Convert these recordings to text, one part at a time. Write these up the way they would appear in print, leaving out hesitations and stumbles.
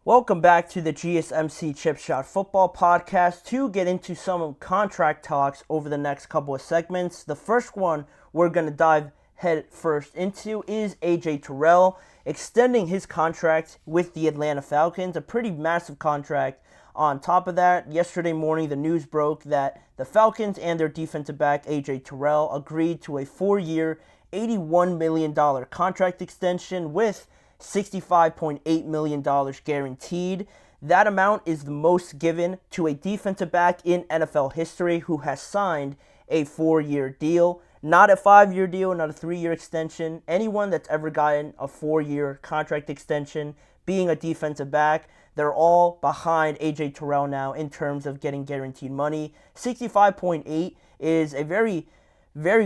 Welcome back to the GSMC Chip Shot Football Podcast to get into some contract talks over the next couple of segments. The first one we're going to dive head first into is AJ Terrell extending his contract with the Atlanta Falcons, a pretty massive contract. On top of that, yesterday morning the news broke that the Falcons and their defensive back AJ Terrell agreed to a 4-year, $81 million contract extension with $65.8 million guaranteed. That amount is the most given to a defensive back in NFL history who has signed a 4-year deal. Not a 5-year deal, not a 3-year extension. Anyone that's ever gotten a 4-year contract extension being a defensive back, they're all behind AJ Terrell now in terms of getting guaranteed money. 65.8 is a very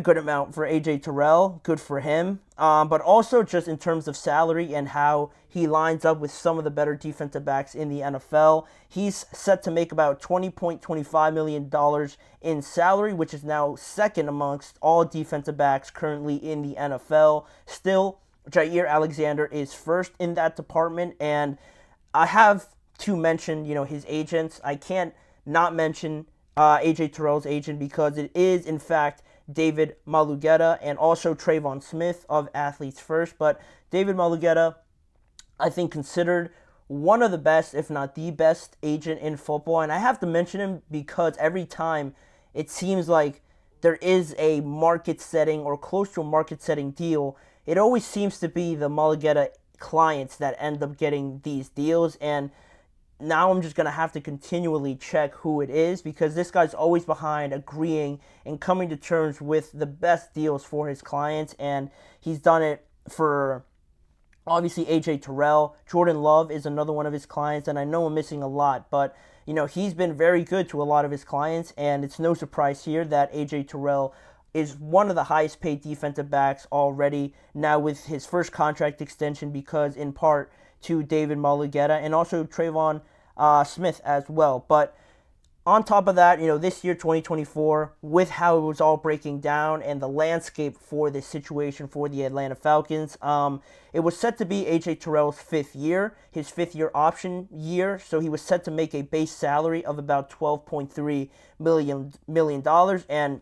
good amount for AJ Terrell. Good for him. But also just in terms of salary and how he lines up with some of the better defensive backs in the NFL. He's set to make about $20.25 million in salary, which is now second amongst all defensive backs currently in the NFL. Still, Jair Alexander is first in that department. And I have to mention, his agents. I can't not mention AJ Terrell's agent because it is, in fact, David Malugeta and also Trayvon Smith of Athletes First. But David Malugeta, I think, considered one of the best, if not the best, agent in football. And I have to mention him because every time it seems like there is a market-setting or close to a market-setting deal, it always seems to be the Malugeta clients that end up getting these deals. And now I'm just going to have to continually check who it is because this guy's always behind agreeing and coming to terms with the best deals for his clients. And he's done it for, obviously, AJ Terrell. Jordan Love is another one of his clients, and I know I'm missing a lot. But, he's been very good to a lot of his clients, and it's no surprise here that AJ Terrell is one of the highest paid defensive backs already now with his first contract extension because, in part, to David Malugeta and also Trayvon Smith as well. But on top of that, this year, 2024, with how it was all breaking down and the landscape for this situation for the Atlanta Falcons, it was set to be AJ Terrell's 5th year, his 5th-year option year. So he was set to make a base salary of about $12.3 million. And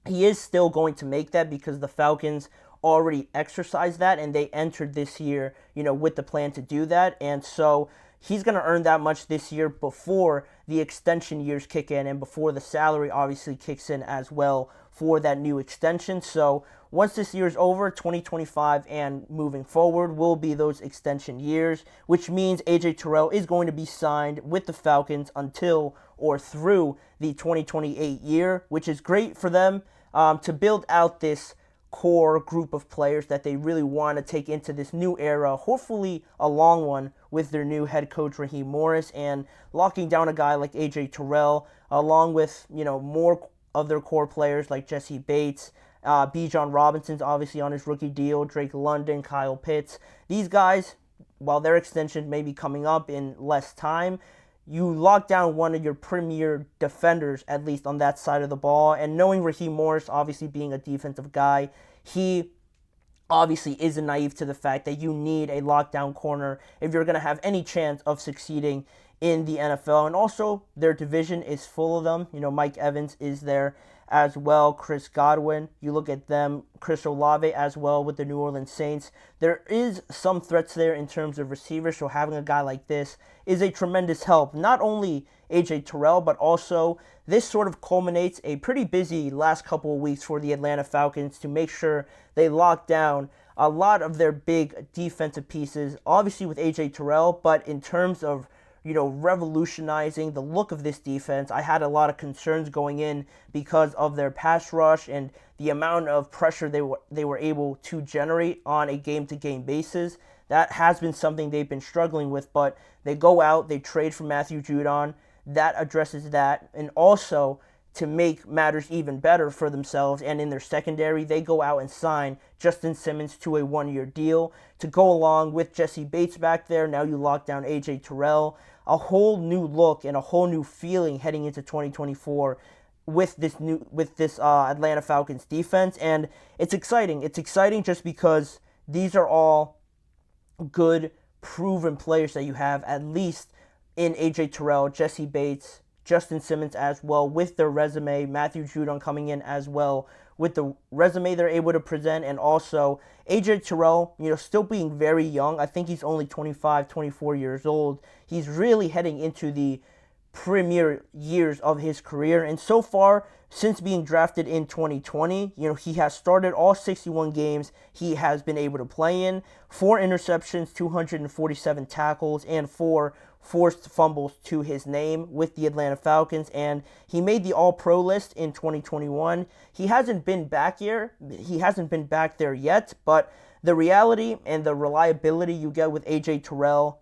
he is still going to make that because the Falcons already exercised that and they entered this year, with the plan to do that. And so he's going to earn that much this year before the extension years kick in and before the salary obviously kicks in as well for that new extension. So once this year is over, 2025 and moving forward will be those extension years, which means AJ Terrell is going to be signed with the Falcons until or through the 2028 year, which is great for them to build out this core group of players that they really want to take into this new era, hopefully a long one with their new head coach Raheem Morris, and locking down a guy like AJ Terrell along with more of their core players like Jesse Bates, Bijan Robinson's obviously on his rookie deal, Drake London, Kyle Pitts. These guys, while their extension may be coming up in less time, you lock down one of your premier defenders, at least on that side of the ball. And knowing Raheem Morris, obviously being a defensive guy, he obviously isn't naive to the fact that you need a lockdown corner if you're going to have any chance of succeeding in the NFL. And also, their division is full of them. Mike Evans is there as well, Chris Godwin. You look at them, Chris Olave as well with the New Orleans Saints. There is some threats there in terms of receivers, so having a guy like this is a tremendous help. Not only AJ Terrell, but also this sort of culminates a pretty busy last couple of weeks for the Atlanta Falcons to make sure they lock down a lot of their big defensive pieces, obviously with AJ Terrell, but in terms of revolutionizing the look of this defense, I had a lot of concerns going in because of their pass rush and the amount of pressure they were able to generate on a game-to-game basis. That has been something they've been struggling with, but they go out, they trade for Matthew Judon. That addresses that. And also, to make matters even better for themselves and in their secondary, they go out and sign Justin Simmons to a 1-year deal to go along with Jesse Bates back there. Now you lock down AJ Terrell. A whole new look and a whole new feeling heading into 2024 with this Atlanta Falcons defense, and it's exciting. It's exciting just because these are all good proven players that you have, at least in A.J. Terrell, Jesse Bates, Justin Simmons as well, with their resume, Matthew Judon coming in as well with the resume they're able to present, and also A.J. Terrell, still being very young. I think he's only 25, 24 years old. He's really heading into the premier years of his career, and so far, since being drafted in 2020, he has started all 61 games he has been able to play in, 4 interceptions, 247 tackles, and 4 forced fumbles to his name with the Atlanta Falcons, and he made the All-Pro list in 2021. He hasn't been back there yet, but the reality and the reliability you get with A.J. Terrell,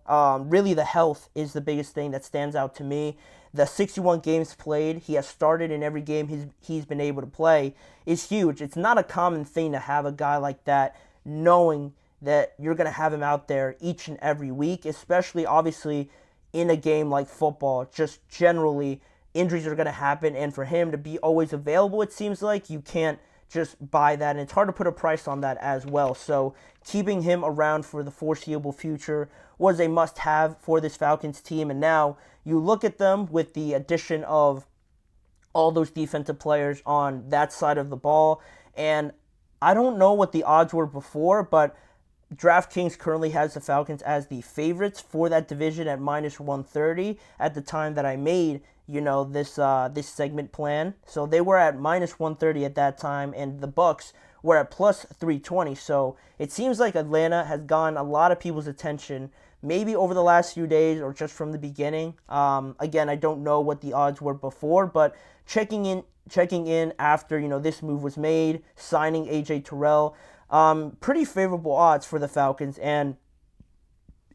really the health is the biggest thing that stands out to me. The 61 games played, he has started in every game he's been able to play, is huge. It's not a common thing to have a guy like that knowing that you're going to have him out there each and every week, especially obviously in a game like football. Just generally, injuries are going to happen, and for him to be always available, it seems like you can't just buy that, and it's hard to put a price on that as well. So keeping him around for the foreseeable future was a must-have for this Falcons team, and now you look at them with the addition of all those defensive players on that side of the ball, and I don't know what the odds were before, but DraftKings currently has the Falcons as the favorites for that division at minus 130 at the time that I made, this segment plan. So they were at minus 130 at that time, and the Bucks were at plus 320. So it seems like Atlanta has gotten a lot of people's attention, maybe over the last few days or just from the beginning. Again, I don't know what the odds were before, but checking in after this move was made, signing A.J. Terrell. Pretty favorable odds for the Falcons, and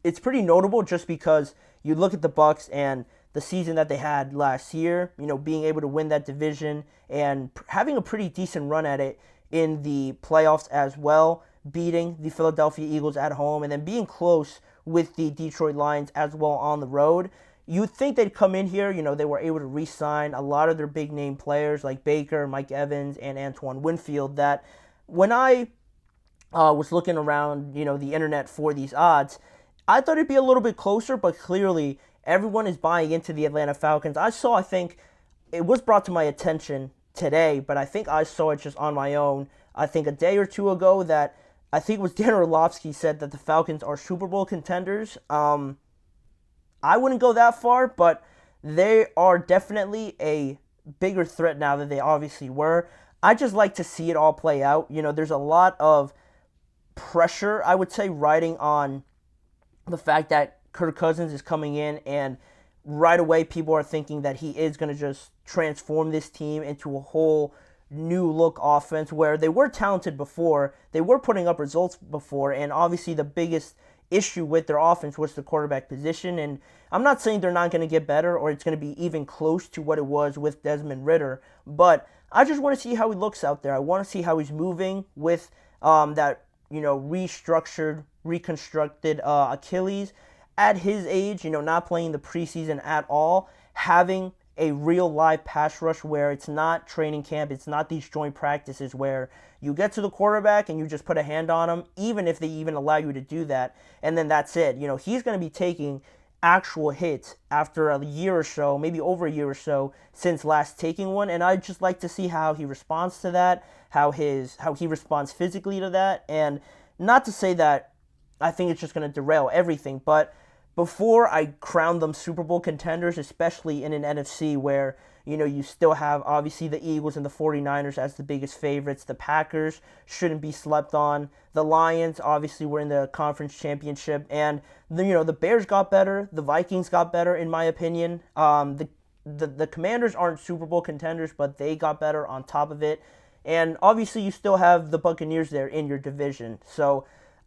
it's pretty notable just because you look at the Bucks and the season that they had last year, being able to win that division and having a pretty decent run at it in the playoffs as well, beating the Philadelphia Eagles at home and then being close with the Detroit Lions as well on the road. You'd think they'd come in here, they were able to re-sign a lot of their big-name players like Baker, Mike Evans, and Antoine Winfield, that when I was looking around, the internet for these odds, I thought it'd be a little bit closer, but clearly everyone is buying into the Atlanta Falcons. I think it was brought to my attention today, but I think I saw it just on my own, I think a day or two ago, that I think it was Dan Orlovsky said that the Falcons are Super Bowl contenders. I wouldn't go that far, but they are definitely a bigger threat now than they obviously were. I just like to see it all play out. There's a lot of pressure, I would say, riding on the fact that Kirk Cousins is coming in, and right away people are thinking that he is going to just transform this team into a whole new look offense where they were talented before, they were putting up results before, and obviously the biggest issue with their offense was the quarterback position. And I'm not saying they're not going to get better or it's going to be even close to what it was with Desmond Ridder, but I just want to see how he looks out there. I want to see how he's moving with that restructured, reconstructed Achilles at his age, not playing the preseason at all, having a real live pass rush where it's not training camp, it's not these joint practices where you get to the quarterback and you just put a hand on him, even if they even allow you to do that, and then that's it. He's going to be taking actual hits after a year or so, maybe over a year or so since last taking one, and I'd just like to see how he responds to that, how he responds physically to that, and not to say that I think it's just going to derail everything, but before I crown them Super Bowl contenders, especially in an NFC where, you still have obviously the Eagles and the 49ers as the biggest favorites. The Packers shouldn't be slept on. The Lions obviously were in the conference championship, and the Bears got better. The Vikings got better, in my opinion. The Commanders aren't Super Bowl contenders, but they got better on top of it. And obviously you still have the Buccaneers there in your division. So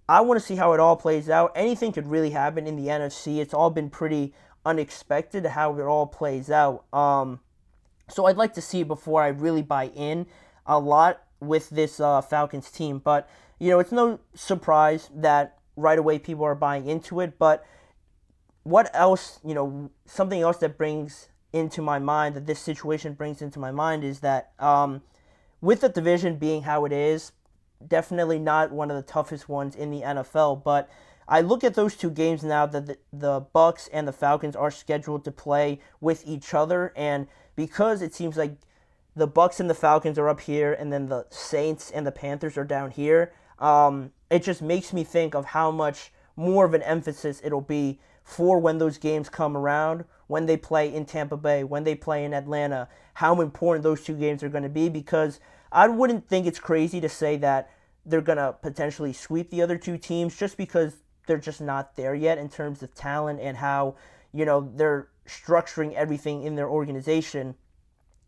I want to see how it all plays out. Anything could really happen in the NFC. It's all been pretty unexpected how it all plays out. So I'd like to see before I really buy in a lot with this Falcons team. But, it's no surprise that right away people are buying into it. But what else, something else that brings into my mind, that this situation brings into my mind, is that with the division being how it is, definitely not one of the toughest ones in the NFL, but I look at those two games now that the Bucks and the Falcons are scheduled to play with each other, and because it seems like the Bucks and the Falcons are up here, and then the Saints and the Panthers are down here, it just makes me think of how much more of an emphasis it'll be for when those games come around, when they play in Tampa Bay, when they play in Atlanta, how important those two games are going to be, because I wouldn't think it's crazy to say that they're going to potentially sweep the other two teams just because they're just not there yet in terms of talent and how, they're structuring everything in their organization.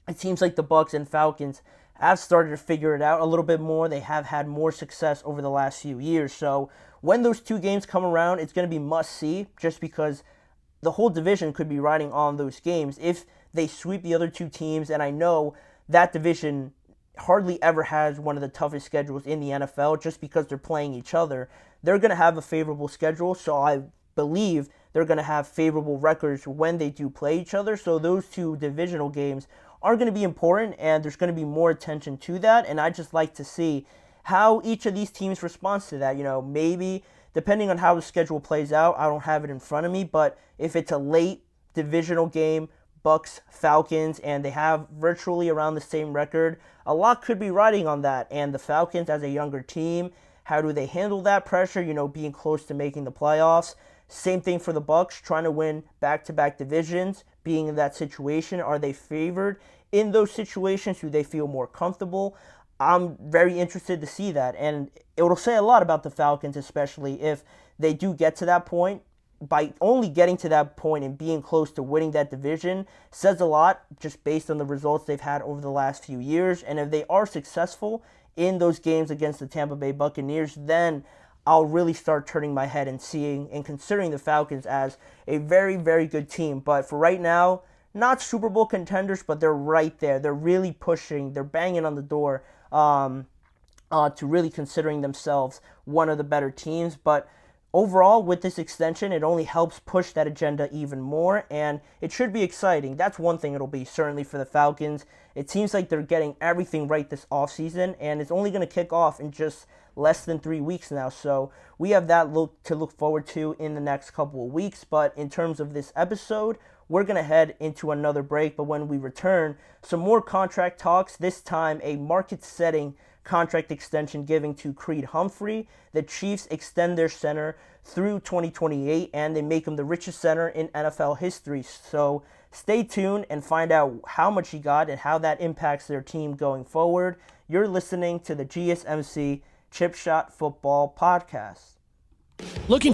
It seems like the Bucks and Falcons have started to figure it out a little bit more. They have had more success over the last few years. So when those two games come around, it's going to be must-see just because the whole division could be riding on those games. If they sweep the other two teams, and I know that division hardly ever has one of the toughest schedules in the NFL just because they're playing each other, they're going to have a favorable schedule. So I believe they're going to have favorable records when they do play each other. So those two divisional games are going to be important, and there's going to be more attention to that. And I just like to see how each of these teams responds to that. Maybe depending on how the schedule plays out, I don't have it in front of me, but if it's a late divisional game, Bucks, Falcons, and they have virtually around the same record, a lot could be riding on that. And the Falcons, as a younger team, how do they handle that pressure, being close to making the playoffs? Same thing for the Bucks, trying to win back-to-back divisions, being in that situation. Are they favored in those situations? Do they feel more comfortable? I'm very interested to see that, and it will say a lot about the Falcons, especially if they do get to that point. By only getting to that point and being close to winning that division says a lot just based on the results they've had over the last few years. And if they are successful in those games against the Tampa Bay Buccaneers, then I'll really start turning my head and seeing and considering the Falcons as a very, very good team. But for right now, not Super Bowl contenders, but they're right there. They're really pushing. They're banging on the door to really considering themselves one of the better teams. But overall, with this extension, it only helps push that agenda even more, and it should be exciting. That's one thing it'll be, certainly for the Falcons. It seems like they're getting everything right this offseason, and it's only going to kick off in just less than 3 weeks now. So we have that to look forward to in the next couple of weeks. But in terms of this episode, we're going to head into another break. But when we return, some more contract talks, this time a market-setting contract extension giving to Creed Humphrey. The Chiefs extend their center through 2028, and they make him the richest center in NFL history. So stay tuned and find out how much he got and how that impacts their team going forward. You're listening to the GSMC Chip Shot Football Podcast. Looking